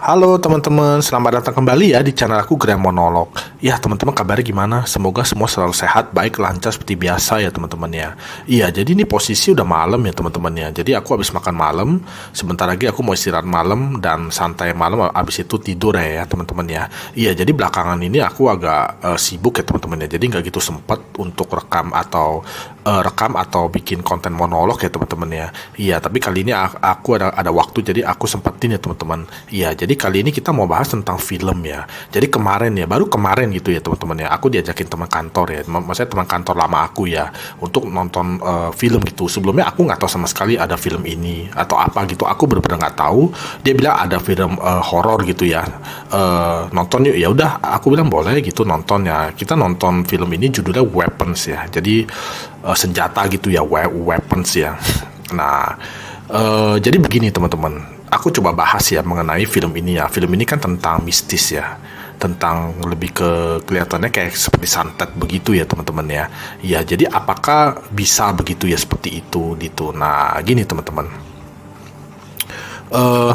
Halo teman-teman, selamat datang kembali ya di channel aku Grand Monolog. Ya teman-teman, kabarnya gimana? Semoga semua selalu sehat, baik, lancar seperti biasa ya teman-teman ya. Iya, jadi ini posisi udah malam ya teman-teman ya. Jadi aku habis makan malam, sebentar lagi aku mau istirahat malam dan santai malam, habis itu tidur ya teman-teman ya. Iya, jadi belakangan ini aku agak sibuk ya teman-teman ya. Jadi nggak gitu sempat untuk rekam atau bikin konten monolog ya teman-teman ya. Iya, tapi kali ini aku ada waktu, jadi aku sempetin ya teman-teman. Iya, jadi kali ini kita mau bahas tentang film ya. Jadi kemarin ya, baru kemarin gitu ya teman-teman ya, aku diajakin teman kantor ya, maksudnya teman kantor lama aku ya, untuk nonton film gitu. Sebelumnya aku nggak tahu sama sekali ada film ini atau apa gitu. Aku benar-benar nggak tahu. Dia bilang ada film horor gitu ya. Nonton yuk, ya udah. Aku bilang boleh gitu nonton ya. Kita nonton film ini judulnya Weapons ya. Jadi senjata gitu ya, weapons ya. Nah, jadi begini teman-teman, aku coba bahas ya mengenai film ini ya. Film ini kan tentang mistis ya, tentang lebih ke kelihatannya kayak seperti santet begitu ya teman-teman ya. Ya, jadi apakah bisa begitu ya, seperti itu gitu. Nah, gini teman-teman. Eh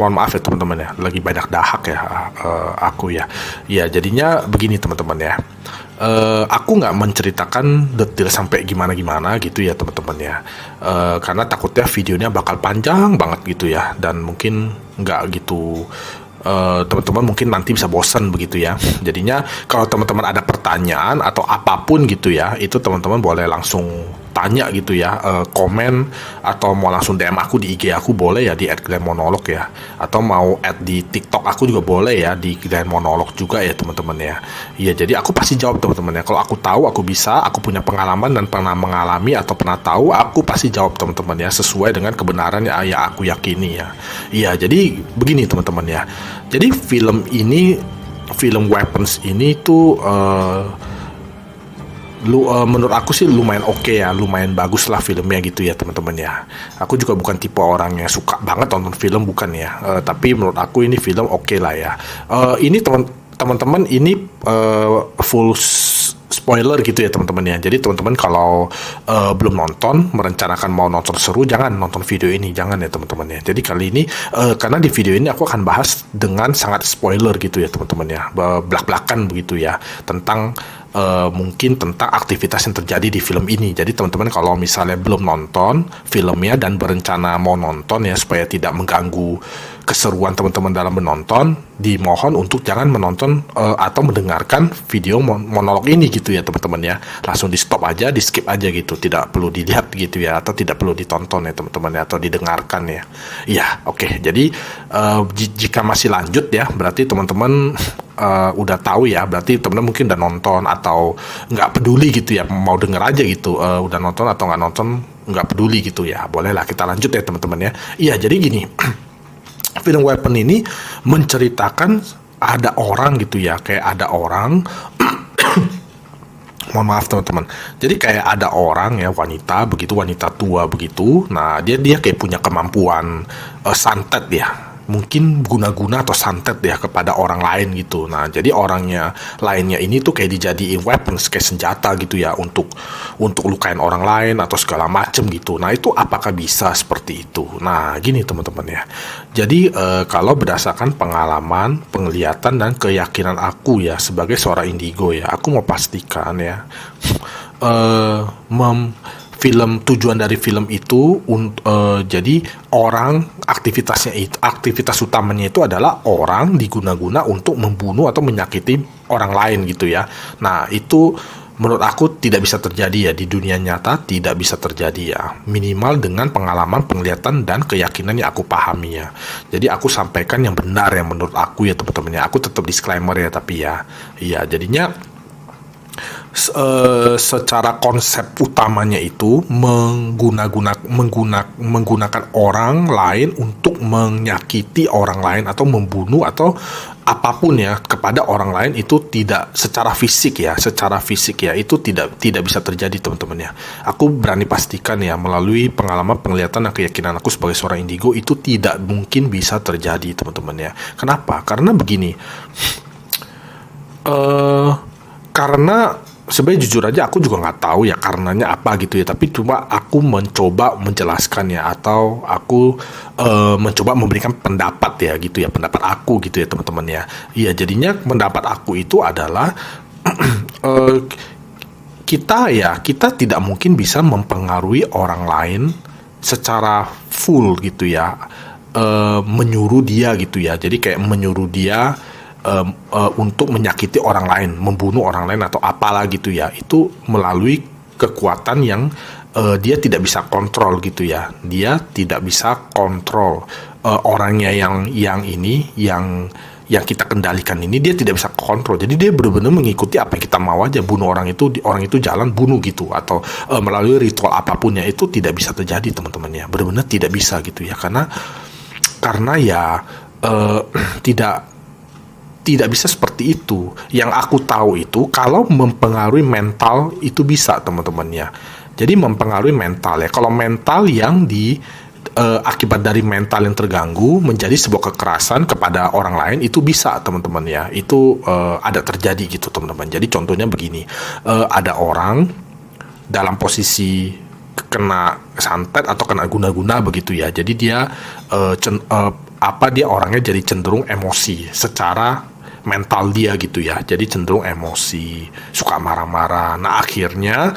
Mohon maaf ya teman-teman ya, lagi banyak dahak ya aku ya. Ya, jadinya begini teman-teman ya. Aku nggak menceritakan detail sampai gimana-gimana gitu ya teman-teman ya. Karena takutnya videonya bakal panjang banget gitu ya, dan mungkin nggak gitu. Teman-teman mungkin nanti bisa bosan begitu ya. Jadinya kalau teman-teman ada pertanyaan atau apapun gitu ya, itu teman-teman boleh langsung tanya gitu ya, komen, atau mau langsung DM aku di IG aku boleh ya, di @glenmonolog ya, atau mau di TikTok aku juga boleh ya, di Glenmonolog juga ya teman-teman ya. Iya, jadi aku pasti jawab teman-teman ya. Kalau aku tahu, aku bisa, aku punya pengalaman dan pernah mengalami atau pernah tahu, aku pasti jawab teman-teman ya, sesuai dengan kebenaran yang aku yakini ya. Iya, jadi begini teman-teman ya. Jadi film Weapons ini tuh menurut aku sih lumayan oke ya, lumayan bagus lah filmnya gitu ya teman-teman ya. Aku juga bukan tipe orang yang suka banget nonton film, bukan ya. Tapi menurut aku ini film oke lah ya. Ini teman-teman ini full spoiler gitu ya teman-teman ya. Jadi teman-teman kalau belum nonton, merencanakan mau nonton seru, jangan nonton video ini, jangan ya teman-teman ya. Jadi kali ini karena di video ini aku akan bahas dengan sangat spoiler gitu ya teman-teman ya, belak-belakan begitu ya, tentang mungkin tentang aktivitas yang terjadi di film ini. Jadi teman-teman kalau misalnya belum nonton filmnya dan berencana mau nonton ya, supaya tidak mengganggu keseruan teman-teman dalam menonton, dimohon untuk jangan menonton atau mendengarkan video monolog ini gitu ya teman-teman ya. Langsung di stop aja, di skip aja gitu, tidak perlu dilihat gitu ya, atau tidak perlu ditonton ya teman-teman ya, atau didengarkan ya. Iya, oke. Jadi jika masih lanjut ya, berarti teman-teman udah tahu ya, berarti teman-teman mungkin udah nonton atau nggak peduli gitu ya, mau denger aja gitu, udah nonton atau nggak nonton nggak peduli gitu ya. Bolehlah kita lanjut ya teman-teman ya. Iya, jadi gini. Film Weapon ini menceritakan ada orang gitu ya, kayak ada orang mohon maaf teman-teman. Jadi kayak ada orang ya, wanita begitu, wanita tua begitu. Nah, dia kayak punya kemampuan santet ya. Mungkin guna-guna atau santet ya kepada orang lain gitu. Nah, jadi orangnya lainnya ini tuh kayak dijadiin weapons, kayak senjata gitu ya, untuk lukain orang lain atau segala macem gitu. Nah, itu apakah bisa seperti itu? Nah, gini teman-teman ya. Jadi kalau berdasarkan pengalaman, penglihatan dan keyakinan aku ya sebagai seorang indigo ya, aku mau pastikan ya, tujuan dari film itu jadi orang, aktivitas utamanya itu adalah orang diguna-guna untuk membunuh atau menyakiti orang lain gitu ya. Nah, itu menurut aku tidak bisa terjadi ya di dunia nyata, tidak bisa terjadi ya, minimal dengan pengalaman, penglihatan dan keyakinan yang aku pahami ya. Jadi aku sampaikan yang benar yang menurut aku ya teman-teman ya. Aku tetap disclaimer ya, tapi ya iya, jadinya secara konsep utamanya itu menggunakan orang lain untuk menyakiti orang lain atau membunuh atau apapun ya kepada orang lain, itu tidak secara fisik ya, itu tidak bisa terjadi teman-teman ya. Aku berani pastikan ya, melalui pengalaman, penglihatan dan keyakinan aku sebagai seorang indigo, itu tidak mungkin bisa terjadi teman-teman ya. Kenapa? Karena begini, karena sebenarnya jujur aja aku juga nggak tahu ya karenanya apa gitu ya, tapi cuma aku mencoba menjelaskan ya, atau aku mencoba memberikan pendapat ya gitu ya, pendapat aku gitu ya teman-teman ya. Iya, jadinya pendapat aku itu adalah eh, kita tidak mungkin bisa mempengaruhi orang lain secara full gitu ya, menyuruh dia gitu ya, jadi kayak menyuruh dia untuk menyakiti orang lain, membunuh orang lain atau apalah gitu ya, itu melalui kekuatan yang dia tidak bisa kontrol gitu ya, dia tidak bisa kontrol orangnya yang kita kendalikan ini, dia tidak bisa kontrol. Jadi dia benar-benar mengikuti apa yang kita mau aja, bunuh orang itu jalan bunuh gitu, atau melalui ritual apapun ya, itu tidak bisa terjadi teman-teman ya, benar-benar tidak bisa gitu ya, karena ya tidak tidak bisa seperti itu. Yang aku tahu itu kalau mempengaruhi mental itu bisa teman-teman ya. Jadi mempengaruhi mental ya. Kalau mental yang akibat dari mental yang terganggu menjadi sebuah kekerasan kepada orang lain, itu bisa teman-teman ya. Itu ada terjadi gitu teman-teman. Jadi contohnya begini, ada orang dalam posisi kena santet atau kena guna-guna begitu ya. Jadi dia dia orangnya jadi cenderung emosi secara mental dia gitu ya. Jadi cenderung emosi, suka marah-marah. Nah, akhirnya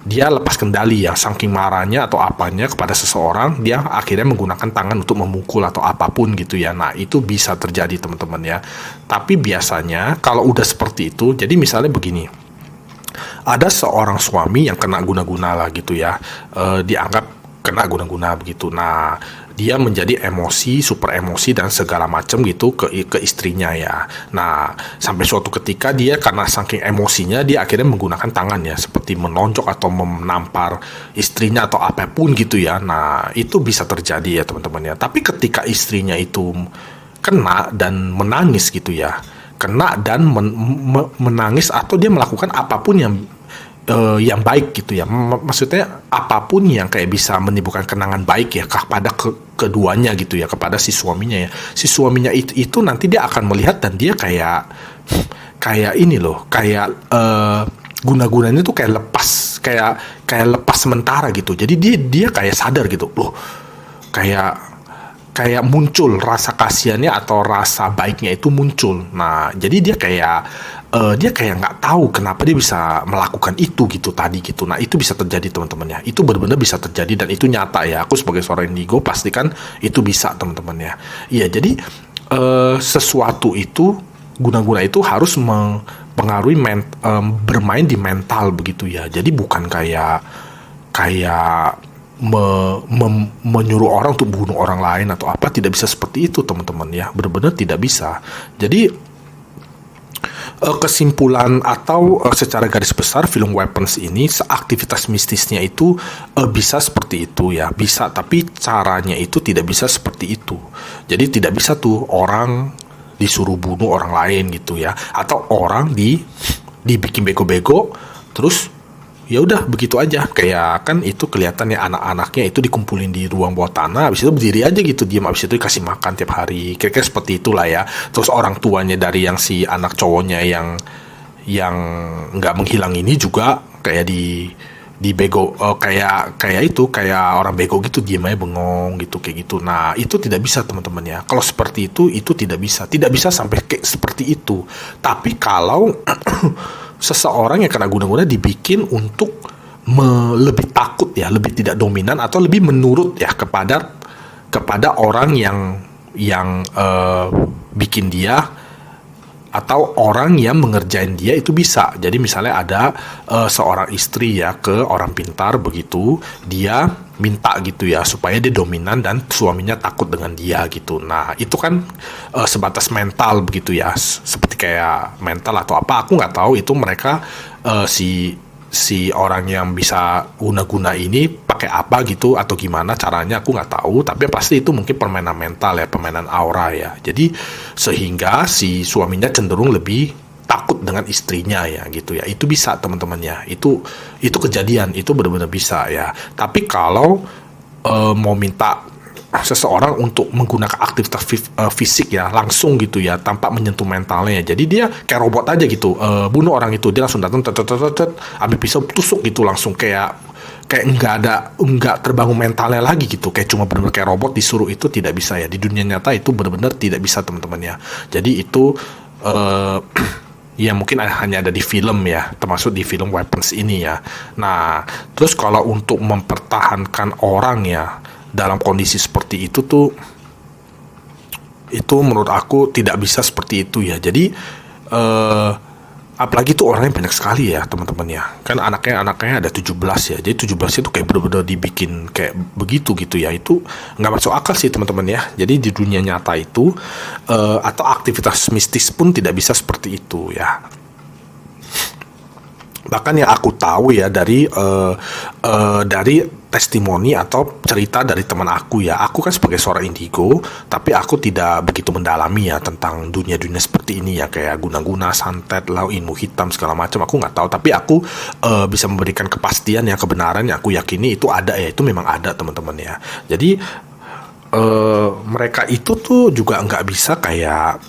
dia lepas kendali ya, saking marahnya atau apanya kepada seseorang, dia akhirnya menggunakan tangan untuk memukul atau apapun gitu ya. Nah, itu bisa terjadi teman-teman ya. Tapi biasanya kalau udah seperti itu, jadi misalnya begini, ada seorang suami yang kena guna-guna lah gitu ya, dianggap kena guna-guna begitu. Nah, dia menjadi emosi, super emosi dan segala macam gitu ke istrinya ya. Nah, sampai suatu ketika dia karena saking emosinya, dia akhirnya menggunakan tangan ya, seperti menonjok atau menampar istrinya atau apapun gitu ya. Nah, itu bisa terjadi ya teman-teman ya. Tapi ketika istrinya itu kena dan menangis gitu ya, kena dan menangis atau dia melakukan apapun yang baik gitu ya, maksudnya apapun yang kayak bisa menimbulkan kenangan baik ya kepada keduanya gitu ya, kepada si suaminya ya. Si suaminya itu nanti dia akan melihat dan dia kayak ini loh, kayak guna-gunanya tuh kayak lepas sementara gitu. Jadi dia kayak sadar gitu loh, kayak muncul rasa kasihannya atau rasa baiknya itu muncul. Nah, jadi dia kayak nggak tahu kenapa dia bisa melakukan itu gitu tadi gitu. Nah, itu bisa terjadi teman-teman ya. Itu benar-benar bisa terjadi dan itu nyata ya. Aku sebagai seorang indigo pastikan itu bisa teman-teman ya. Iya, jadi sesuatu itu, guna-guna itu harus mempengaruhi bermain di mental begitu ya. Jadi bukan kayak menyuruh orang untuk bunuh orang lain atau apa, tidak bisa seperti itu teman-teman ya, benar-benar tidak bisa. Jadi kesimpulan atau secara garis besar film Weapons ini, aktivitas mistisnya itu bisa seperti itu ya, bisa, tapi caranya itu tidak bisa seperti itu. Jadi tidak bisa tuh orang disuruh bunuh orang lain gitu ya, atau orang dibikin bego-bego terus ya udah begitu aja, kayak kan itu kelihatannya anak-anaknya itu dikumpulin di ruang bawah tanah, habis itu berdiri aja gitu diam, habis itu dikasih makan tiap hari, kira-kira seperti itulah ya. Terus orang tuanya dari yang si anak cowoknya yang nggak menghilang ini juga kayak di bego, kayak orang bego gitu, diam aja bengong gitu, kayak gitu. Nah, itu tidak bisa teman-teman ya. Kalau seperti itu tidak bisa sampai kayak seperti itu. Tapi kalau seseorang yang kena guna-guna dibikin untuk lebih takut ya, lebih tidak dominan atau lebih menurut ya kepada orang yang bikin dia atau orang yang mengerjain dia, itu bisa. Jadi misalnya ada seorang istri ya ke orang pintar begitu, dia minta gitu ya supaya dia dominan dan suaminya takut dengan dia gitu. Nah, itu kan sebatas mental begitu ya, seperti kayak mental atau apa, aku nggak tahu itu mereka si orang yang bisa guna-guna ini pakai apa gitu atau gimana caranya, aku nggak tahu. Tapi pasti itu mungkin permainan mental ya, permainan aura ya. Jadi sehingga si suaminya cenderung lebih takut dengan istrinya ya gitu ya. Itu bisa teman-teman ya, itu kejadian, itu benar-benar bisa ya. Tapi kalau mau minta seseorang untuk menggunakan aktivitas fisik ya langsung gitu ya tanpa menyentuh mentalnya. Jadi dia kayak robot aja gitu, bunuh orang itu dia langsung datang ambil pisau tusuk gitu langsung, kayak nggak terbangun mentalnya lagi gitu, kayak cuma benar-benar kayak robot disuruh. Itu tidak bisa ya, di dunia nyata itu benar-benar tidak bisa teman-teman ya. Jadi itu ya mungkin hanya ada di film ya, termasuk di film Weapons ini ya. Nah, terus kalau untuk mempertahankan orang ya dalam kondisi seperti itu tuh, itu menurut aku tidak bisa seperti itu ya. Jadi apalagi tuh orangnya banyak sekali ya teman-teman ya. Kan anaknya ada 17 ya. Jadi 17 itu kayak bener-bener dibikin kayak begitu gitu ya. Itu nggak masuk akal sih teman-teman ya. Jadi di dunia nyata itu atau aktivitas mistis pun tidak bisa seperti itu ya. Bahkan yang aku tahu ya dari testimoni atau cerita dari teman aku ya, aku kan sebagai seorang indigo, tapi aku tidak begitu mendalami ya tentang dunia-dunia seperti ini ya, kayak guna-guna, santet, lau, ilmu hitam segala macam, aku nggak tahu. Tapi aku bisa memberikan kepastian yang kebenaran yang aku yakini itu ada ya, itu memang ada teman-teman ya. Jadi mereka itu tuh juga nggak bisa kayak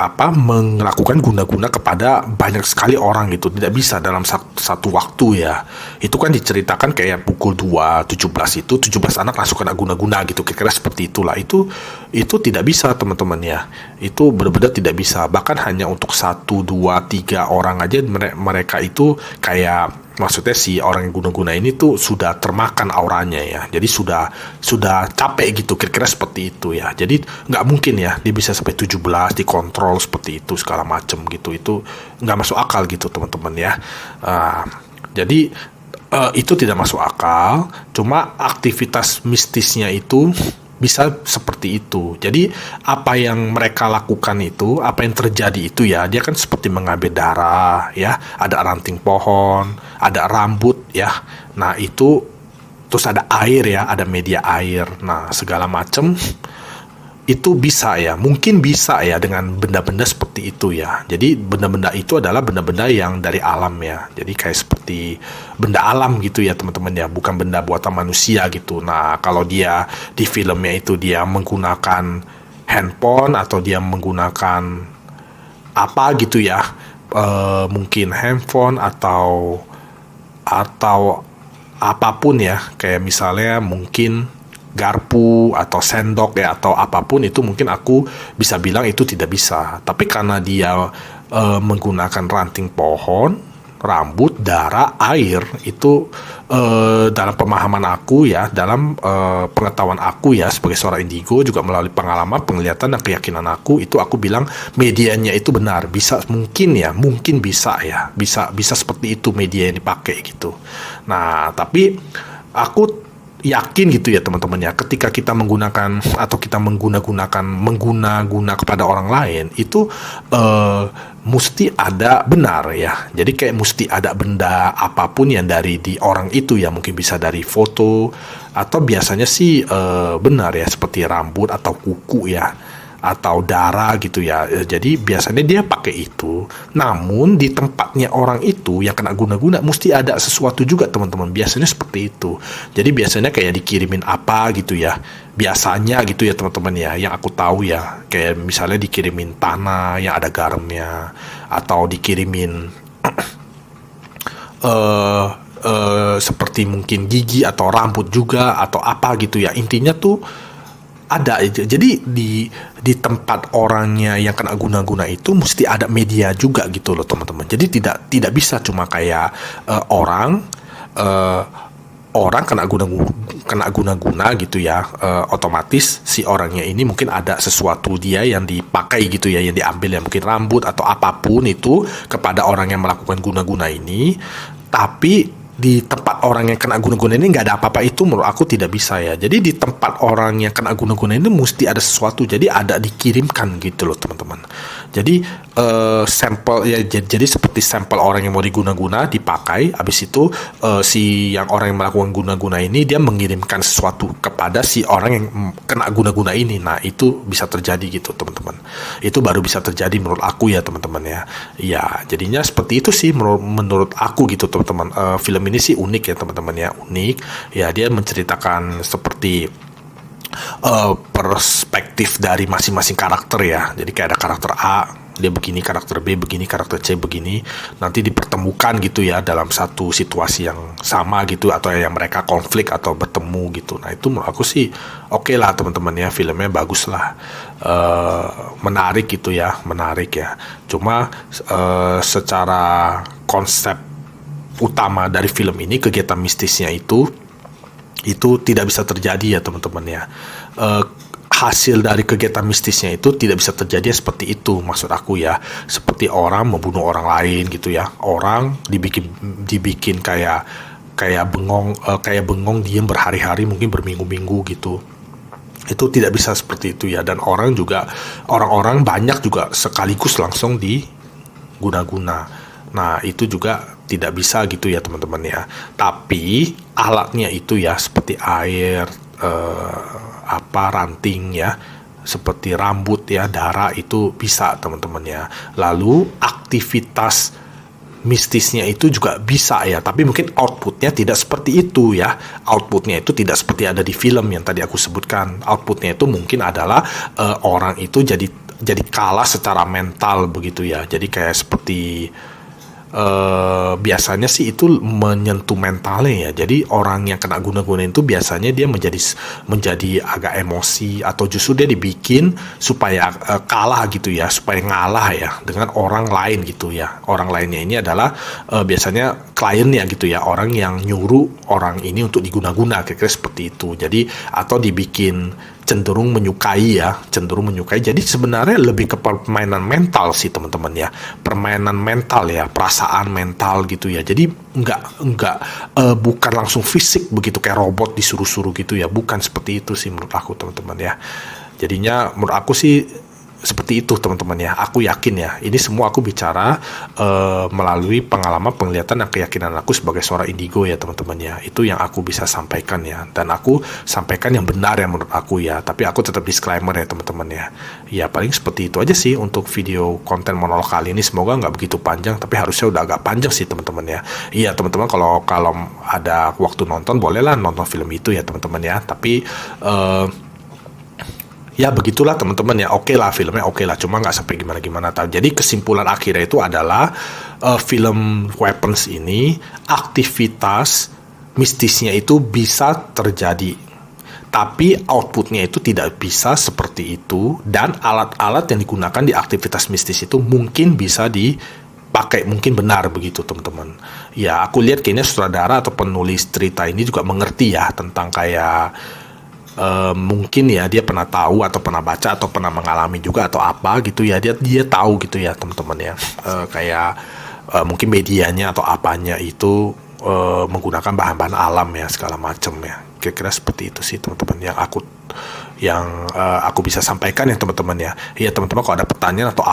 melakukan guna-guna kepada banyak sekali orang gitu, tidak bisa dalam satu waktu ya. Itu kan diceritakan kayak pukul 2, 17 itu 17 anak langsung kena guna-guna gitu, kira-kira seperti itulah. Itu tidak bisa teman-teman ya, itu benar-benar tidak bisa. Bahkan hanya untuk 1, 2, 3 orang aja mereka itu kayak, maksudnya si orang yang guna-guna ini tuh sudah termakan auranya ya. Jadi sudah capek gitu, kira-kira seperti itu ya. Jadi nggak mungkin ya dia bisa sampai 17 dikontrol seperti itu segala macem gitu. Itu nggak masuk akal gitu teman-teman ya. Jadi itu tidak masuk akal. Cuma aktivitas mistisnya itu bisa seperti itu. Jadi apa yang mereka lakukan itu, apa yang terjadi itu ya, dia kan seperti mengambil darah ya, ada ranting pohon, ada rambut ya. Nah itu, terus ada air ya, ada media air. Nah segala macam itu bisa ya, mungkin bisa ya dengan benda-benda seperti itu ya. Jadi benda-benda itu adalah benda-benda yang dari alam ya. Jadi kayak seperti benda alam gitu ya teman-teman ya, bukan benda buatan manusia gitu. Nah kalau dia di filmnya itu dia menggunakan handphone atau dia menggunakan apa gitu ya, mungkin handphone atau apapun ya, kayak misalnya mungkin garpu atau sendok ya atau apapun, itu mungkin aku bisa bilang itu tidak bisa. Tapi karena dia menggunakan ranting pohon, rambut, darah, air, itu dalam pemahaman aku ya, dalam pengetahuan aku ya sebagai seorang indigo, juga melalui pengalaman, penglihatan dan keyakinan aku, itu aku bilang medianya itu benar. Bisa, mungkin ya, mungkin bisa ya, bisa seperti itu media yang dipakai gitu. Nah tapi aku yakin gitu ya teman-teman ya, ketika kita menggunakan atau kita mengguna kepada orang lain itu mesti ada benar ya. Jadi kayak mesti ada benda apapun yang dari di orang itu ya, mungkin bisa dari foto atau biasanya sih benar ya, seperti rambut atau kuku ya, atau darah gitu ya. Jadi biasanya dia pakai itu. Namun di tempatnya orang itu yang kena guna-guna mesti ada sesuatu juga teman-teman. Biasanya seperti itu. Jadi biasanya kayak dikirimin apa gitu ya. Biasanya gitu ya teman-teman ya. Yang aku tahu ya, kayak misalnya dikirimin tanah yang ada garamnya, atau dikirimin seperti mungkin gigi atau rambut juga atau apa gitu ya. Intinya tuh ada. Jadi di tempat orangnya yang kena guna-guna itu mesti ada media juga gitu loh teman-teman. Jadi tidak bisa cuma kayak orang kena guna-guna gitu ya, otomatis si orangnya ini mungkin ada sesuatu dia yang dipakai gitu ya, yang diambil ya, mungkin rambut atau apapun itu kepada orang yang melakukan guna-guna ini. Tapi di tempat orang yang kena guna-guna ini nggak ada apa-apa, itu menurut aku tidak bisa ya. Jadi di tempat orang yang kena guna-guna ini mesti ada sesuatu, jadi ada dikirimkan gitu loh teman-teman. Jadi sampel ya, jadi seperti sampel orang yang mau diguna-guna dipakai, habis itu si yang orang yang melakukan guna-guna ini dia mengirimkan sesuatu kepada si orang yang kena guna-guna ini. Nah itu bisa terjadi gitu teman-teman. Itu baru bisa terjadi menurut aku ya teman-teman ya. Ya jadinya seperti itu sih menurut aku gitu teman-teman. Film film ini sih unik ya teman-teman ya, unik ya. Dia menceritakan seperti perspektif dari masing-masing karakter ya. Jadi kayak ada karakter A, dia begini, karakter B begini, karakter C begini, nanti dipertemukan gitu ya dalam satu situasi yang sama gitu, atau yang mereka konflik atau bertemu gitu. Nah itu menurut aku sih oke lah teman-teman ya, filmnya bagus lah. Menarik gitu ya, menarik ya. Cuma secara konsep utama dari film ini, kegiatan mistisnya itu tidak bisa terjadi ya teman-teman ya. Hasil dari kegiatan mistisnya itu tidak bisa terjadi seperti itu, maksud aku ya, seperti orang membunuh orang lain gitu ya, orang dibikin kayak bengong diem berhari-hari, mungkin berminggu-minggu gitu. Itu tidak bisa seperti itu ya. Dan orang-orang banyak juga sekaligus langsung diguna-guna. Nah itu juga tidak bisa gitu ya teman-teman ya. Tapi alatnya itu ya seperti air, ranting ya, seperti rambut ya, darah, itu bisa teman-teman ya. Lalu aktivitas mistisnya itu juga bisa ya, tapi mungkin outputnya tidak seperti itu ya. Outputnya itu tidak seperti ada di film yang tadi aku sebutkan. Outputnya itu mungkin adalah orang itu jadi kalah secara mental begitu ya. Jadi kayak seperti biasanya sih itu menyentuh mentalnya ya. Jadi orang yang kena guna-guna itu biasanya dia menjadi agak emosi, atau justru dia dibikin supaya kalah gitu ya, supaya ngalah ya dengan orang lain gitu ya. Orang lainnya ini adalah biasanya kliennya gitu ya, orang yang nyuruh orang ini untuk diguna-guna, kira-kira seperti itu. Jadi atau dibikin cenderung menyukai. Jadi sebenarnya lebih ke permainan mental sih teman-teman ya, permainan mental ya, perasaan mental gitu ya. Jadi bukan langsung fisik begitu kayak robot disuruh-suruh gitu ya, bukan seperti itu sih menurut aku teman-teman ya. Jadinya menurut aku sih seperti itu teman-teman ya. Aku yakin ya, ini semua aku bicara melalui pengalaman, penglihatan, dan keyakinan aku sebagai seorang indigo ya teman-teman ya. Itu yang aku bisa sampaikan ya, dan aku sampaikan yang benar ya menurut aku ya. Tapi aku tetap disclaimer ya teman-teman ya. Ya paling seperti itu aja sih untuk video konten monolog kali ini. Semoga nggak begitu panjang, tapi harusnya udah agak panjang sih teman-teman ya. Iya teman-teman, kalau ada waktu nonton bolehlah nonton film itu ya teman-teman ya. Tapi ya begitulah teman-teman ya. Oke lah, filmnya oke lah, cuma nggak sampai gimana-gimana. Jadi kesimpulan akhirnya itu adalah film Weapons ini, aktivitas mistisnya itu bisa terjadi, tapi outputnya itu tidak bisa seperti itu. Dan alat-alat yang digunakan di aktivitas mistis itu mungkin bisa dipakai, mungkin benar begitu teman-teman ya. Aku lihat kayaknya sutradara atau penulis cerita ini juga mengerti ya tentang kayak mungkin ya dia pernah tahu atau pernah baca atau pernah mengalami juga atau apa gitu ya, dia tahu gitu ya teman-teman ya. Kayak mungkin medianya atau apanya itu menggunakan bahan-bahan alam ya, segala macam ya. Kira-kira seperti itu sih teman-teman yang aku bisa sampaikan ya teman-teman ya. Iya teman-teman, kalau ada pertanyaan atau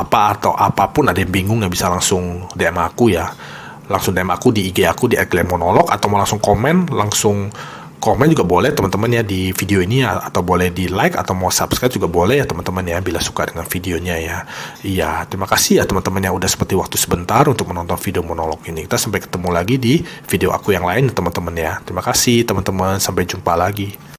apapun, ada yang bingung, yang bisa langsung DM aku ya. Langsung DM aku di IG aku di @glenmonolog, atau mau langsung komen juga boleh teman-teman ya di video ini ya, atau boleh di like, atau mau subscribe juga boleh ya teman-teman ya, bila suka dengan videonya ya. Iya, terima kasih ya teman-teman yang udah seperti waktu sebentar untuk menonton video monolog ini. Kita sampai ketemu lagi di video aku yang lain teman-teman ya. Terima kasih teman-teman, sampai jumpa lagi.